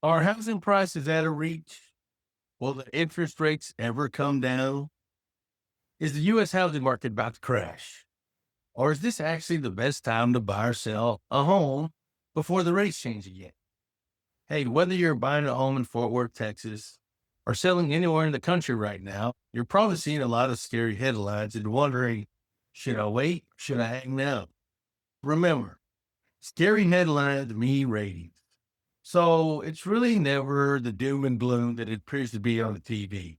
Are housing prices out of reach? Will the interest rates ever come down? Is the U.S. housing market about to crash? Or is this actually the best time to buy or sell a home before the rates change again? Hey, whether you're buying a home in Fort Worth, Texas, or selling anywhere in the country right now, you're probably seeing a lot of scary headlines and wondering, should I wait? Should I hang now? Remember, scary headlines mean ratings. So it's really never the doom and gloom that it appears to be on the TV.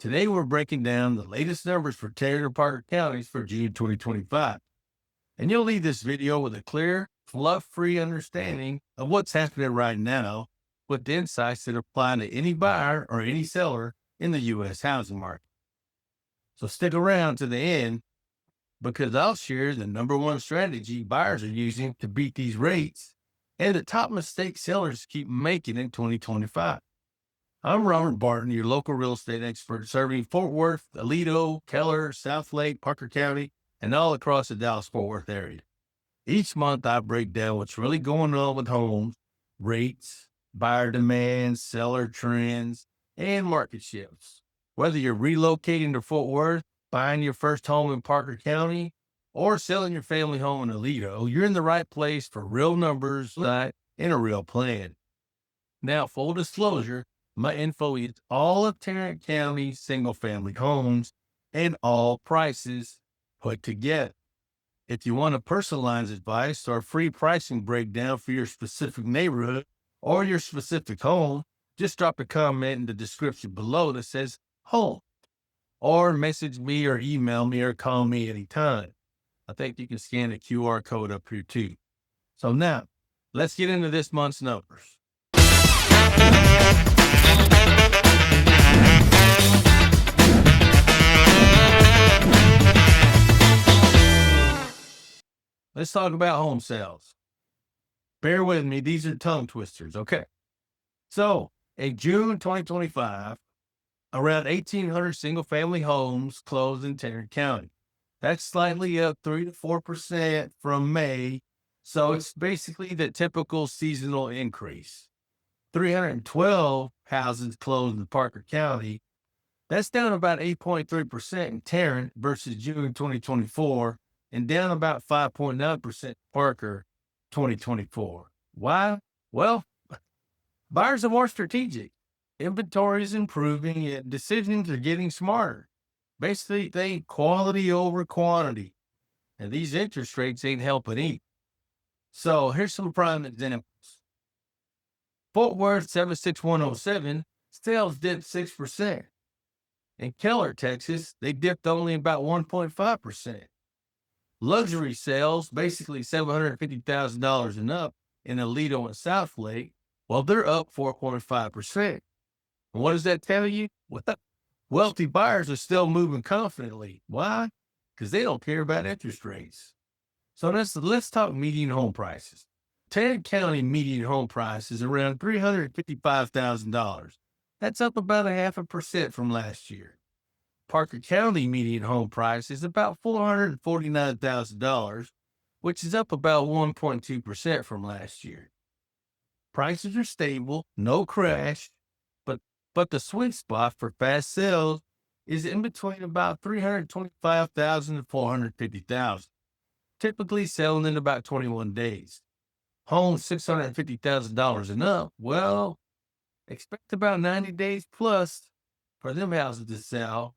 Today, we're breaking down the latest numbers for Tarrant and Parker counties for June 2025. And you'll leave this video with a clear, fluff-free understanding of what's happening right now with the insights that apply to any buyer or any seller in the U.S. housing market. So stick around to the end because I'll share the number one strategy buyers are using to beat these rates and the top mistake sellers keep making in 2025. I'm Robert Barton, your local real estate expert serving Fort Worth, Aledo, Keller, Southlake, Parker County, and all across the Dallas-Fort Worth area. Each month, I break down what's really going on with homes, rates, buyer demands, seller trends, and market shifts. Whether you're relocating to Fort Worth, buying your first home in Parker County, or selling your family home in Aledo, you're in the right place for real numbers and a real plan. Now, full disclosure, my info is all of Tarrant County single-family homes and all prices put together. If you want a personalized advice or a free pricing breakdown for your specific neighborhood or your specific home, just drop a comment in the description below that says home, or message me or email me or call me anytime. I think you can scan the QR code up here too. So now, let's get into this month's numbers. Let's talk about home sales. Bear with me, these are tongue twisters, okay? So, in June 2025, around 1,800 single-family homes closed in Tarrant County. That's slightly up 3 to 4% from May, so it's basically the typical seasonal increase. 312 houses closed in Parker County. That's down about 8.3% in Tarrant versus June 2024 and down about 5.9% in Parker 2024. Why? Well, buyers are more strategic. Inventory is improving and decisions are getting smarter. Basically, think quality over quantity. And these interest rates ain't helping either. So here's some prime examples. Fort Worth 76107 sales dipped 6%. In Keller, Texas, they dipped only about 1.5%. Luxury sales, basically $750,000 and up in Aledo and Southlake, well, they're up 4.5%. And what does that tell you? Well, wealthy buyers are still moving confidently. Why? Because they don't care about interest rates. So let's talk median home prices. Tarrant County median home price is around $355,000. That's up about 0.5% from last year. Parker County median home price is about $449,000, which is up about 1.2% from last year. Prices are stable, no crash, but the sweet spot for fast sales is in between about $325,000 to $450,000, typically selling in about 21 days. Homes $650,000 and up, well, expect about 90 days plus for them houses to sell.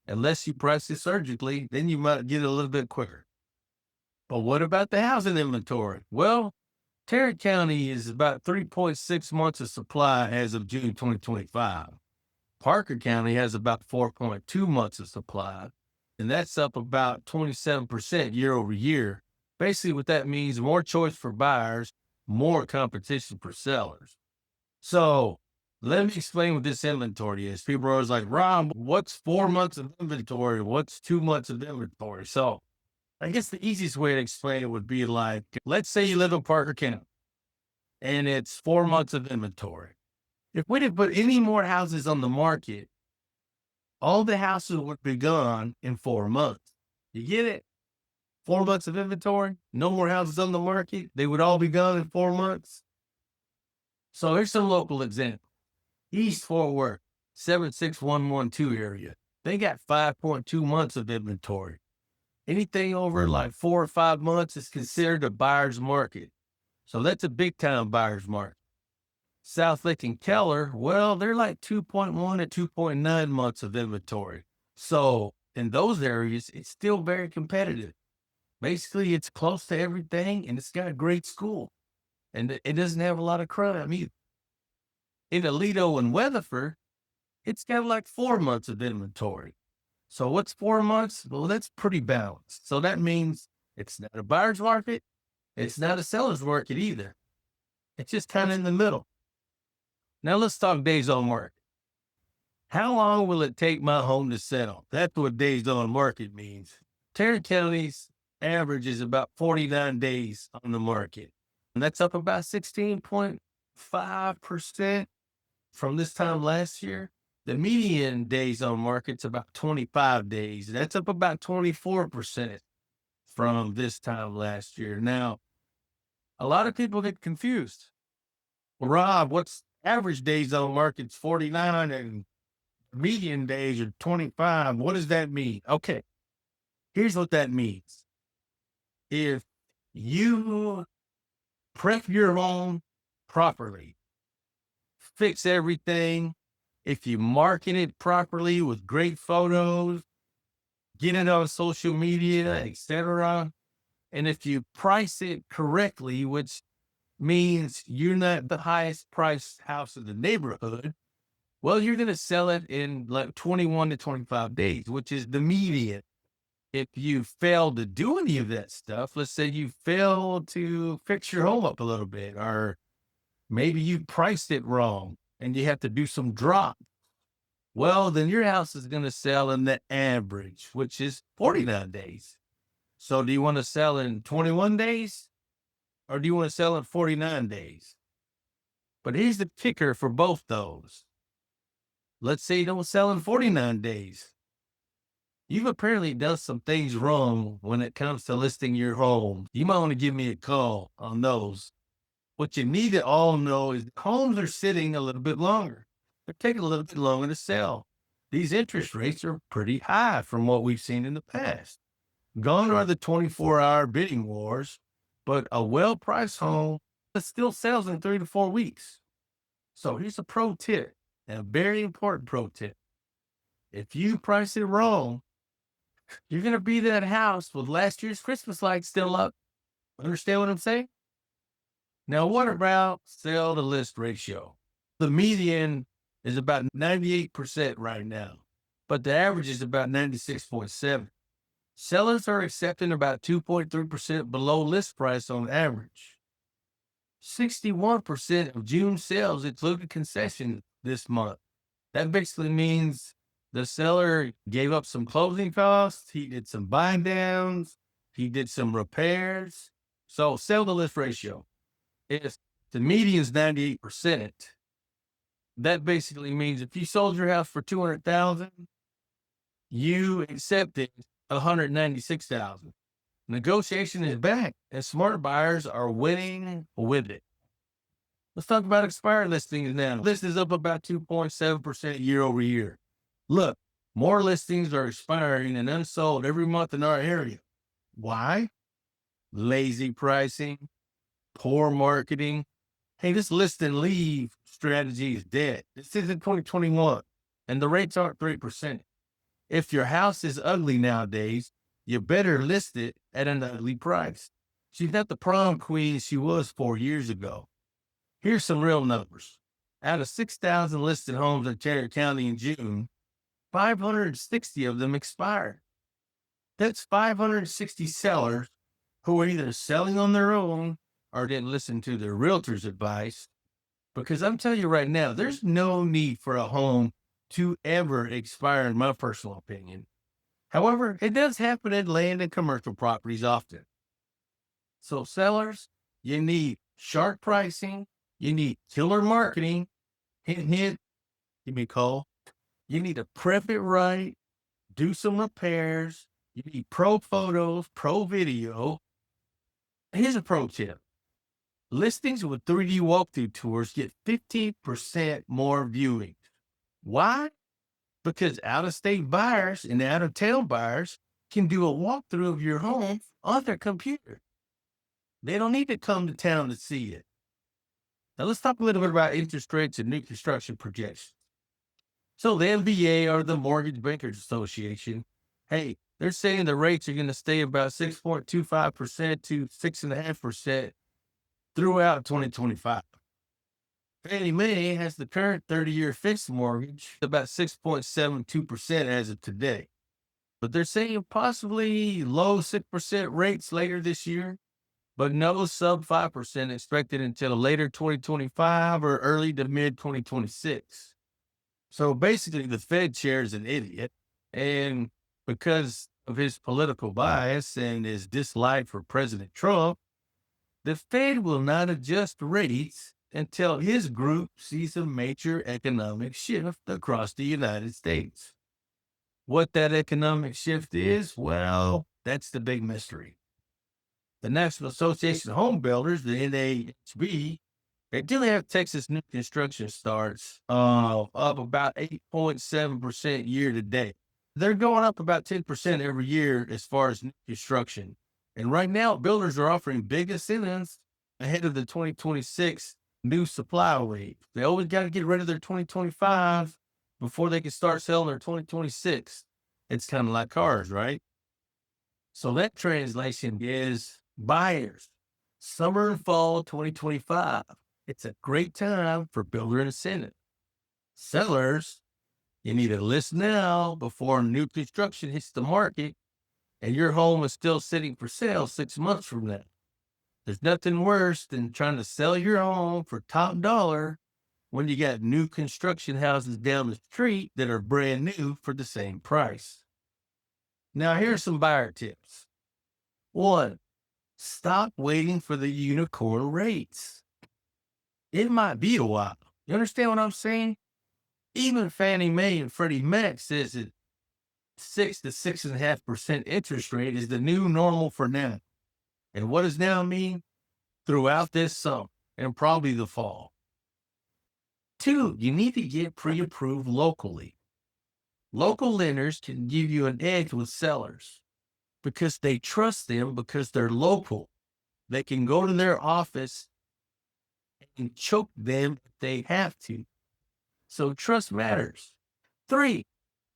Unless you price it surgically, then you might get it a little bit quicker. But what about the housing inventory? Well, Tarrant County is about 3.6 months of supply as of June 2025. Parker County has about 4.2 months of supply, and that's up about 27% year over year. Basically, what that means, more choice for buyers, more competition for sellers. So let me explain what this inventory is. People are always like, Rob, what's 4 months of inventory? What's 2 months of inventory? So I guess the easiest way to explain it would be like, let's say you live in Parker County and it's 4 months of inventory. If we didn't put any more houses on the market, all the houses would be gone in 4 months. You get it? 4 months of inventory, no more houses on the market. They would all be gone in 4 months. So here's some local examples. East Fort Worth, 76112 area. They got 5.2 months of inventory. Anything over like 4 or 5 months is considered a buyer's market. So that's a big time buyer's market. Southlake and Keller, well, they're like 2.1 to 2.9 months of inventory. So in those areas, it's still very competitive. Basically, it's close to everything and it's got a great school. And it doesn't have a lot of crime either. In Aledo and Weatherford, it's got like 4 months of inventory. So what's 4 months? Well, that's pretty balanced. So that means it's not a buyer's market. It's not a seller's market either. It's just kind of in the middle. Now let's talk days on market. How long will it take my home to sell? That's what days on market means. Tarrant County's average is about 49 days on the market. And that's up about 16.5% from this time last year. The median days on market's about 25 days. That's up about 24% from this time last year. Now, a lot of people get confused. Rob, what's average days on market's 49 and median days are 25. What does that mean? Okay, here's what that means. If you prep your home properly, fix everything, if you market it properly with great photos, get it on social media, etc., and if you price it correctly, which means you're not the highest priced house in the neighborhood, well, you're going to sell it in like 21 to 25 days, which is the median. If you fail to do any of that stuff, let's say you fail to fix your home up a little bit, or maybe you priced it wrong and you have to do some drop. Well, then your house is going to sell in the average, which is 49 days. So do you want to sell in 21 days or do you want to sell in 49 days? But here's the kicker for both those. Let's say you don't sell in 49 days. You've apparently done some things wrong when it comes to listing your home. You might want to give me a call on those. What you need to all know is homes are sitting a little bit longer. They're taking a little bit longer to sell. These interest rates are pretty high from what we've seen in the past. Gone are the 24-hour bidding wars, but a well-priced home still sells in 3 to 4 weeks. So here's a pro tip, and a very important pro tip. If you price it wrong, you're going to be that house with last year's Christmas lights still up. Understand what I'm saying? Now, what about sell to list ratio? The median is about 98% right now, but the average is about 96.7. Sellers are accepting about 2.3% below list price on average. 61% of June sales included concessions this month. That basically means the seller gave up some closing costs. He did some buy downs. He did some repairs. So sell to list ratio. If the median is 98%, that basically means if you sold your house for 200,000, you accepted 196,000. Negotiation is back, and smart buyers are winning with it. Let's talk about expired listings now. This is up about 2.7% year over year. Look, more listings are expiring and unsold every month in our area. Why? Lazy pricing, poor marketing. Hey, this list and leave strategy is dead. This isn't 2021, and the rates aren't 3%. If your house is ugly nowadays, you better list it at an ugly price. She's not the prom queen she was 4 years ago. Here's some real numbers. Out of 6,000 listed homes in Tarrant County in June, 560 of them expired. That's 560 sellers who are either selling on their own or didn't listen to their realtor's advice. Because I'm telling you right now, there's no need for a home to ever expire, in my personal opinion. However, it does happen in land and commercial properties often. So sellers, you need sharp pricing. You need killer marketing. Hint, hint, give me a call. You need to prep it right, do some repairs. You need pro photos, pro video. Here's a pro tip. Listings with 3D walkthrough tours get 15% more viewings. Why? Because out-of-state buyers and out-of-town buyers can do a walkthrough of your home on their computer. They don't need to come to town to see it. Now let's talk a little bit about interest rates and new construction projections. So the MBA, or the Mortgage Bankers Association, hey, they're saying the rates are going to stay about 6.25% to 6.5% throughout 2025. Fannie Mae has the current 30-year fixed mortgage about 6.72% as of today. But they're saying possibly low 6% rates later this year, but no sub 5% expected until later 2025 or early to mid 2026. So basically, the Fed chair is an idiot. And because of his political bias and his dislike for President Trump, the Fed will not adjust rates until his group sees a major economic shift across the United States. What that economic shift is, well, that's the big mystery. The National Association of Home Builders, the NAHB, they do have Texas new construction starts up about 8.7% year to date. They're going up about 10% every year as far as new construction. And right now, builders are offering big incentives ahead of the 2026 new supply wave. They always got to get rid of their 2025 before they can start selling their 2026. It's kind of like cars, right? So that translation is buyers, summer and fall 2025. It's a great time for builder incentive. Sellers, you need to list now before new construction hits the market and your home is still sitting for sale 6 months from now. There's nothing worse than trying to sell your home for top dollar when you got new construction houses down the street that are brand new for the same price. Now, here's some buyer tips. 1, stop waiting for the unicorn rates. It might be a while. You understand what I'm saying? Even Fannie Mae and Freddie Mac says that 6 to 6.5% interest rate is the new normal for now. And what does now mean? Throughout this summer and probably the fall. 2, you need to get pre-approved locally. Local lenders can give you an edge with sellers because they trust them because they're local. They can go to their office and choke them if they have to. So trust matters. 3,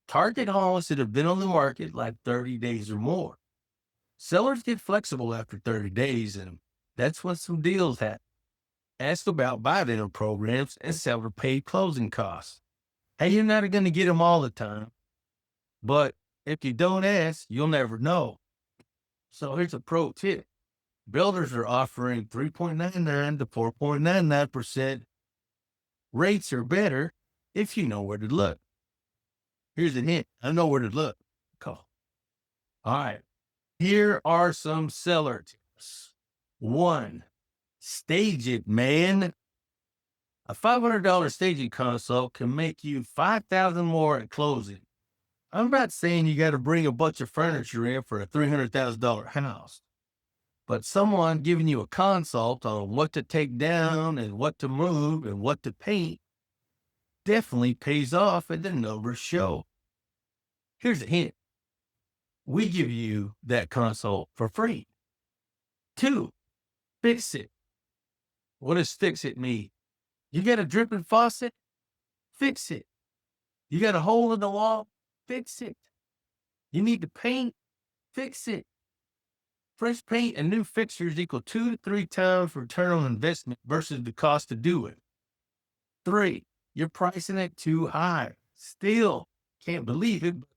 target homes that have been on the market like 30 days or more. Sellers get flexible after 30 days, and that's when some deals happen. Ask about buy-down programs and seller paid closing costs. Hey, you're not going to get them all the time, but if you don't ask, you'll never know. So here's a pro tip. Builders are offering 3.99 to 4.99%. Rates are better if you know where to look. Here's a hint. I know where to look. Call. All right. Here are some seller tips. 1, stage it, man. A $500 staging consult can make you $5,000 more at closing. I'm not saying you got to bring a bunch of furniture in for a $300,000 house, but someone giving you a consult on what to take down and what to move and what to paint definitely pays off, and the numbers show. Here's a hint. We give you that consult for free. 2, fix it. What does fix it mean? You got a dripping faucet? Fix it. You got a hole in the wall? Fix it. You need to paint? Fix it. Fresh paint and new fixtures equal 2 to 3 times return on investment versus the cost to do it. 3, you're pricing it too high. Still, can't believe it, but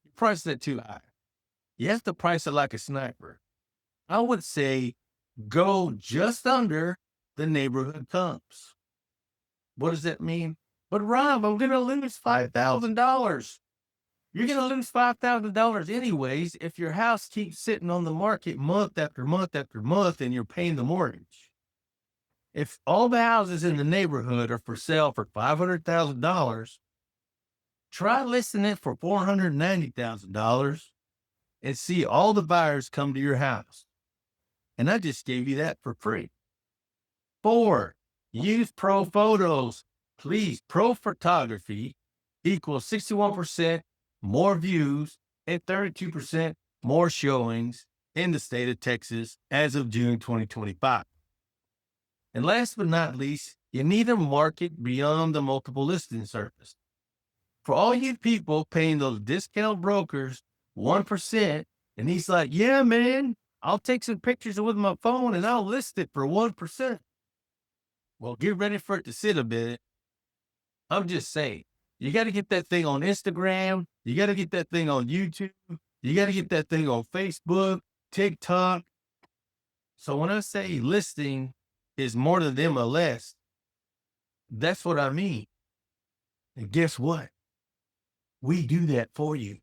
you're pricing it too high. You have to price it like a sniper. I would say go just under the neighborhood comps. What does that mean? But Rob, I'm going to lose $5,000. You're going to lose $5,000 anyways if your house keeps sitting on the market month after month after month and you're paying the mortgage. If all the houses in the neighborhood are for sale for $500,000, try listing it for $490,000 and see all the buyers come to your house. And I just gave you that for free. 4, use pro photos. Please, pro photography equals 61% more views and 32% more showings in the state of Texas as of June 2025. And last but not least, you need to market beyond the multiple listing service. For all you people paying those discount brokers 1%, and he's like, yeah, man, I'll take some pictures with my phone and I'll list it for 1%. Well, get ready for it to sit a bit. I'm just saying, you got to get that thing on Instagram. You got to get that thing on YouTube. You got to get that thing on Facebook, TikTok. So when I say listing is more than MLS, that's what I mean. And guess what? We do that for you.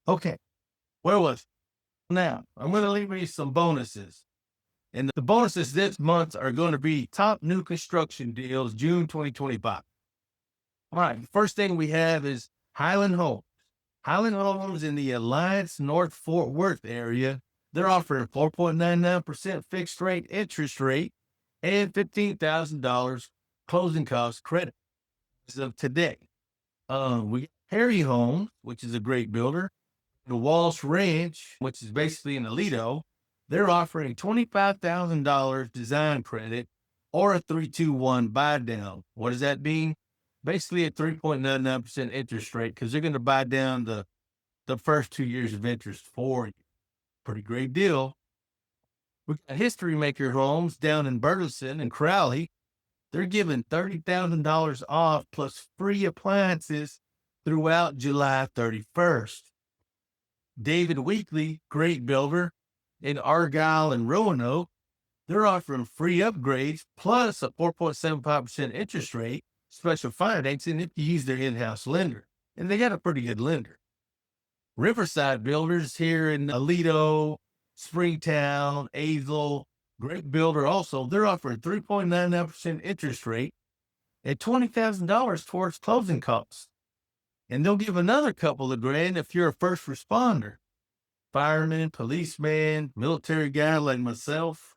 Okay. Where was it? Now, I'm going to leave you some bonuses. And the bonuses this month are going to be top new construction deals, June 2025. All right. First thing we have is Highland Homes. Highland Homes in the Alliance North Fort Worth area. They're offering 4.99% fixed rate interest rate and $15,000 closing cost credit as of today. We got Perry Homes, which is a great builder. The Walsh Ranch, which is basically an Aledo, they're offering $25,000 design credit or a 3-2-1 buy down. What does that mean? Basically a 3.99% interest rate because they're going to buy down the first 2 years of interest for you. Pretty great deal. We got History Maker Homes down in Burleson and Crowley. They're giving $30,000 off plus free appliances throughout July 31st. David Weekly, great builder in Argyle and Roanoke, they're offering free upgrades plus a 4.75% interest rate, special financing if you use their in-house lender. And they got a pretty good lender. Riverside Builders here in Aledo, Springtown, Azle, great builder also. They're offering 3.99% interest rate and $20,000 towards closing costs. And they'll give another couple of grand if you're a first responder. Fireman, policeman, military guy like myself.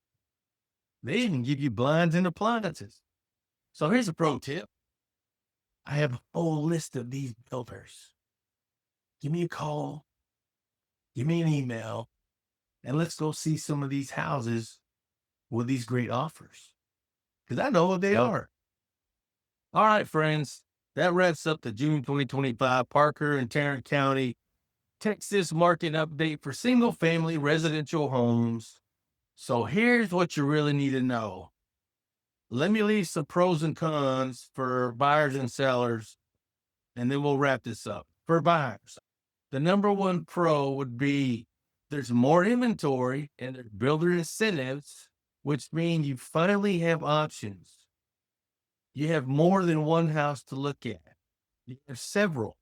They even give you blinds and appliances. So here's a pro tip. I have a whole list of these builders. Give me a call. Give me an email. And let's go see some of these houses with these great offers. Because I know what they are. All right, friends. That wraps up the June 2025 Parker and Tarrant County Texas market update for single-family residential homes. So here's what you really need to know. Let me leave some pros and cons for buyers and sellers, and then we'll wrap this up. For buyers, the number one pro would be there's more inventory and there's builder incentives, which means you finally have options. You have more than one house to look at. You have several.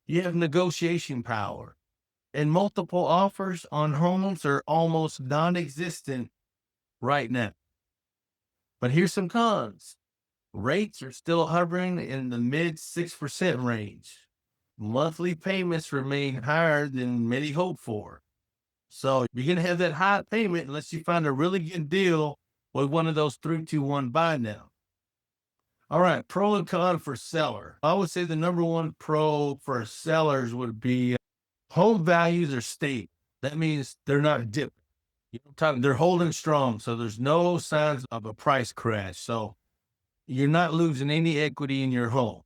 You have negotiation power. And multiple offers on homes are almost non-existent right now. But here's some cons. Rates are still hovering in the mid 6% range. Monthly payments remain higher than many hope for. So you're going to have that high payment unless you find a really good deal with one of those 3-2-1 buy now. All right, pro and con for seller. I would say the number one pro for sellers would be home values are stable. That means they're not dipping. They're holding strong, so there's no signs of a price crash. So you're not losing any equity in your home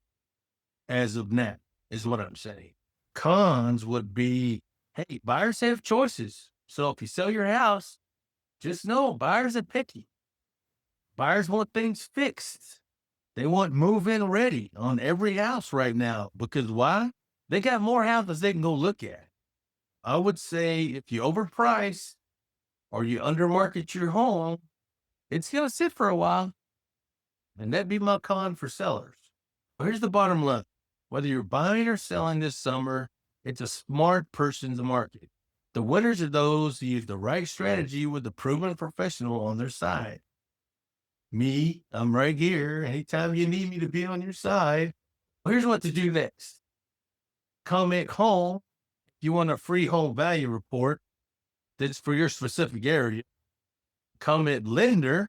as of now, is what I'm saying. Cons would be, hey, buyers have choices. So if you sell your house, just know buyers are picky. Buyers want things fixed. They want move-in ready on every house right now because why? They got more houses they can go look at. I would say if you overprice or you undermarket your home, it's going to sit for a while. And that'd be my con for sellers. But here's the bottom line. Whether you're buying or selling this summer, it's a smart person's market. The winners are those who use the right strategy with a proven professional on their side. Me, I'm right here. Anytime you need me to be on your side. Well, here's what to do next. Comment home if you want a free home value report that's for your specific area. Comment lender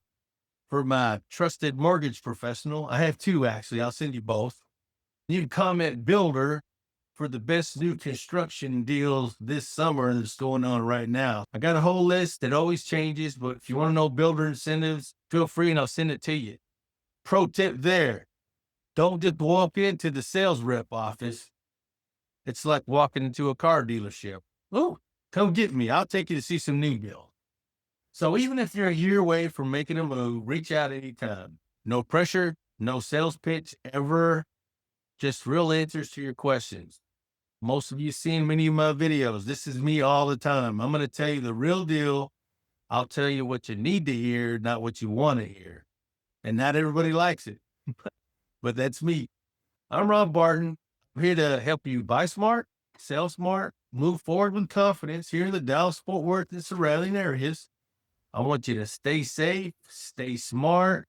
for my trusted mortgage professional. I have two, actually. I'll send you both. You can comment builder for the best new construction deals this summer that's going on right now. I got a whole list that always changes, but if you want to know builder incentives, feel free and I'll send it to you. Pro tip there. Don't just walk into the sales rep office. It's like walking into a car dealership. Oh, come get me. I'll take you to see some new builds. So even if you're a year away from making a move, reach out anytime. No pressure, no sales pitch ever, just real answers to your questions. Most of you seen many of my videos. This is me all the time. I'm going to tell you the real deal. I'll tell you what you need to hear, not what you want to hear. And not everybody likes it, but that's me. I'm Rob Barton. I'm here to help you buy smart, sell smart, move forward with confidence here in the Dallas, Fort Worth, and surrounding areas. I want you to stay safe, stay smart,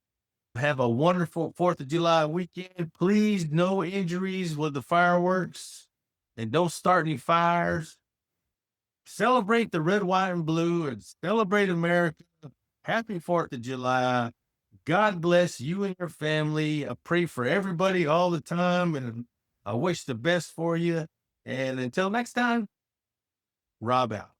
have a wonderful 4th of July weekend. Please, no injuries with the fireworks, and don't start any fires. Celebrate the red, white, and blue, and celebrate America. Happy 4th of July. God bless you and your family. I pray for everybody all the time, and I wish the best for you. And until next time, Rob out.